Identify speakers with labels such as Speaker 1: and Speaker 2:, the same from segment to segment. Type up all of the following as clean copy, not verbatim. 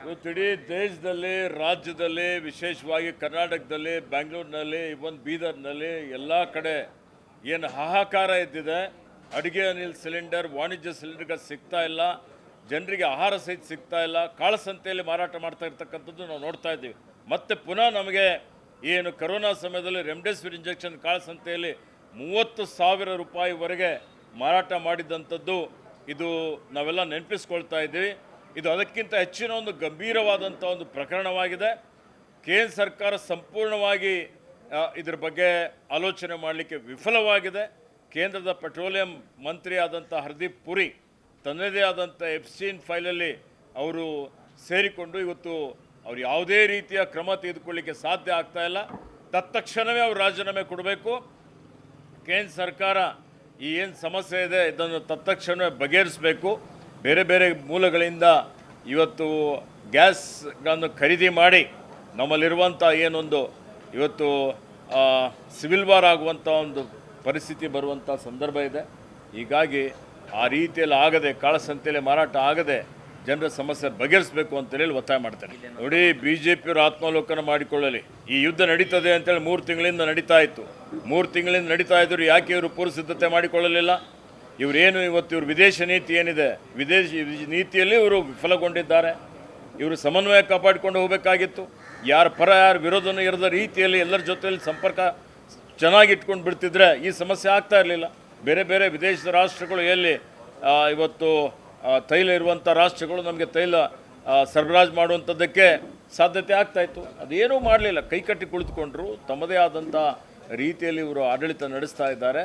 Speaker 1: ಇವತ್ತು ಇಡೀ ದೇಶದಲ್ಲಿ, ರಾಜ್ಯದಲ್ಲಿ, ವಿಶೇಷವಾಗಿ ಕರ್ನಾಟಕದಲ್ಲಿ, ಬೆಂಗಳೂರಿನಲ್ಲಿ, ಇವನ್ ಬೀದರ್ನಲ್ಲಿ ಎಲ್ಲ ಕಡೆ ಏನು ಹಾಹಾಕಾರ ಎದ್ದಿದೆ. ಅಡುಗೆ ಅನಿಲ್ ಸಿಲಿಂಡರ್, ವಾಣಿಜ್ಯ ಸಿಲಿಂಡರ್ಗೆ ಸಿಗ್ತಾ ಇಲ್ಲ, ಜನರಿಗೆ ಆಹಾರ ಸಹಿತ ಸಿಗ್ತಾ ಇಲ್ಲ, ಕಾಳಸಂತೆಯಲ್ಲಿ ಮಾರಾಟ ಮಾಡ್ತಾ ಇರ್ತಕ್ಕಂಥದ್ದು ನಾವು ನೋಡ್ತಾ ಇದ್ದೀವಿ. ಮತ್ತು ಪುನಃ ನಮಗೆ ಏನು ಕರೋನಾ ಸಮಯದಲ್ಲಿ ರೆಮ್ಡೆಸಿವಿರ್ ಇಂಜೆಕ್ಷನ್ ಕಾಳಸಂತೆಯಲ್ಲಿ 30,000 ರೂಪಾಯಿವರೆಗೆ ಮಾರಾಟ ಮಾಡಿದಂಥದ್ದು ಇದು ನಾವೆಲ್ಲ ನೆನಪಿಸ್ಕೊಳ್ತಾ ಇದ್ದೀವಿ. ಇದು ಅದಕ್ಕಿಂತ ಹೆಚ್ಚಿನ ಒಂದು ಗಂಭೀರವಾದಂಥ ಒಂದು ಪ್ರಕರಣವಾಗಿದೆ. ಕೇಂದ್ರ ಸರ್ಕಾರ ಸಂಪೂರ್ಣವಾಗಿ ಇದ್ರ ಬಗ್ಗೆ ಆಲೋಚನೆ ಮಾಡಲಿಕ್ಕೆ ವಿಫಲವಾಗಿದೆ. ಕೇಂದ್ರದ ಪೆಟ್ರೋಲಿಯಂ ಮಂತ್ರಿ ಆದಂಥ ಹರ್ದೀಪ್ ಪುರಿ ತನ್ನದೇ ಆದಂಥ ಎಫ್ಸ್ಟೈನ್ ಫೈಲಲ್ಲಿ ಅವರು ಸೇರಿಕೊಂಡು ಇವತ್ತು ಅವ್ರು ಯಾವುದೇ ರೀತಿಯ ಕ್ರಮ ತೆಗೆದುಕೊಳ್ಳಿಕ್ಕೆ ಸಾಧ್ಯ ಆಗ್ತಾ ಇಲ್ಲ. ತತ್ಕ್ಷಣವೇ ಅವರು ರಾಜೀನಾಮೆ ಕೊಡಬೇಕು. ಕೇಂದ್ರ ಸರ್ಕಾರ ಈ ಏನು ಸಮಸ್ಯೆ ಇದೆ ಇದನ್ನು ತತ್ಕ್ಷಣವೇ ಬಗೆಹರಿಸಬೇಕು. ಬೇರೆ ಬೇರೆ ಮೂಲಗಳಿಂದ ಇವತ್ತು ಗ್ಯಾಸ್ಗಳನ್ನು ಖರೀದಿ ಮಾಡಿ ನಮ್ಮಲ್ಲಿರುವಂಥ ಏನೊಂದು ಇವತ್ತು ಸಿವಿಲ್ ವಾರ್ ಆಗುವಂಥ ಒಂದು ಪರಿಸ್ಥಿತಿ ಬರುವಂಥ ಸಂದರ್ಭ ಇದೆ. ಹೀಗಾಗಿ ಆ ರೀತಿಯಲ್ಲಿ ಆಗದೆ, ಕಾಳಸಂತೆಯಲ್ಲಿ ಮಾರಾಟ ಆಗದೆ ಜನರ ಸಮಸ್ಯೆ ಬಗೆಹರಿಸಬೇಕು ಅಂತೇಳಿ ಒತ್ತಾಯ ಮಾಡ್ತಾರೆ. ನೋಡಿ, BJಪಿಯವರು ಆತ್ಮಾವಲೋಕನ ಮಾಡಿಕೊಳ್ಳಲಿ. ಈ ಯುದ್ಧ ನಡೀತದೆ ಅಂತೇಳಿ 3 ತಿಂಗಳಿಂದ ನಡೀತಾ ಇತ್ತು. 3 ತಿಂಗಳಿಂದ ನಡೀತಾ ಇದ್ರು, ಯಾಕೆ ಇವರು ಪೂರ್ವ ಸಿದ್ಧತೆ ಮಾಡಿಕೊಳ್ಳಲಿಲ್ಲ? ಇವರೇನು ಇವತ್ತು ಇವರು ವಿದೇಶ ನೀತಿ ಏನಿದೆ, ವಿದೇಶಿ ನೀತಿಯಲ್ಲಿ ಇವರು ವಿಫಲಗೊಂಡಿದ್ದಾರೆ. ಇವರು ಸಮನ್ವಯ ಕಾಪಾಡಿಕೊಂಡು ಹೋಗಬೇಕಾಗಿತ್ತು. ಯಾರ ಪರ ಯಾರ ವಿರೋಧನೂ ಇರದ ರೀತಿಯಲ್ಲಿ ಎಲ್ಲರ ಜೊತೆಯಲ್ಲಿ ಸಂಪರ್ಕ ಚೆನ್ನಾಗಿ ಇಟ್ಕೊಂಡು ಬಿಡ್ತಿದ್ರೆ ಈ ಸಮಸ್ಯೆ ಆಗ್ತಾ ಇರಲಿಲ್ಲ. ಬೇರೆ ಬೇರೆ ವಿದೇಶದ ರಾಷ್ಟ್ರಗಳು ಎಲ್ಲಿ ಇವತ್ತು ತೈಲ ಇರುವಂಥ ರಾಷ್ಟ್ರಗಳು ನಮಗೆ ತೈಲ ಸರಬರಾಜು ಮಾಡುವಂಥದ್ದಕ್ಕೆ ಸಾಧ್ಯತೆ ಆಗ್ತಾಯಿತ್ತು. ಅದೇನೂ ಮಾಡಲಿಲ್ಲ, ಕೈಕಟ್ಟಿ ಕುಳಿತುಕೊಂಡ್ರು. ತಮ್ಮದೇ ಆದಂಥ ರೀತಿಯಲ್ಲಿ ಇವರು ಆಡಳಿತ ನಡೆಸ್ತಾ ಇದ್ದಾರೆ.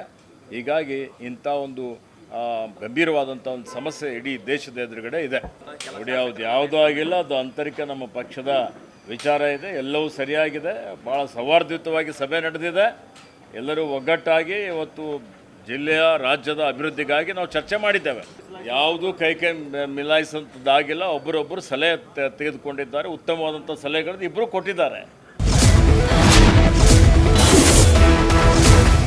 Speaker 1: ಹೀಗಾಗಿ ಇಂಥ ಒಂದು ಗಂಭೀರವಾದಂಥ ಒಂದು ಸಮಸ್ಯೆ ಇಡೀ ದೇಶದ ಎದುರುಗಡೆ ಇದೆ. ನೋಡಿ, ಯಾವುದೂ ಆಗಿಲ್ಲ, ಅದು ಆಂತರಿಕ ನಮ್ಮ ಪಕ್ಷದ ವಿಚಾರ ಇದೆ. ಎಲ್ಲವೂ ಸರಿಯಾಗಿದೆ. ಭಾಳ ಸೌಹಾರ್ದಯುತವಾಗಿ ಸಭೆ ನಡೆದಿದೆ. ಎಲ್ಲರೂ ಒಗ್ಗಟ್ಟಾಗಿ ಇವತ್ತು ಜಿಲ್ಲೆಯ, ರಾಜ್ಯದ ಅಭಿವೃದ್ಧಿಗಾಗಿ ನಾವು ಚರ್ಚೆ ಮಾಡಿದ್ದೇವೆ. ಯಾವುದೂ ಕೈ ಮಿಲಾಯಿಸೋಂಥದ್ದಾಗಿಲ್ಲ. ಒಬ್ಬರೊಬ್ಬರು ಸಲಹೆ ತೆಗೆದುಕೊಂಡಿದ್ದಾರೆ. ಉತ್ತಮವಾದಂಥ ಸಲಹೆಗಳನ್ನು ಇಬ್ಬರು ಕೊಟ್ಟಿದ್ದಾರೆ.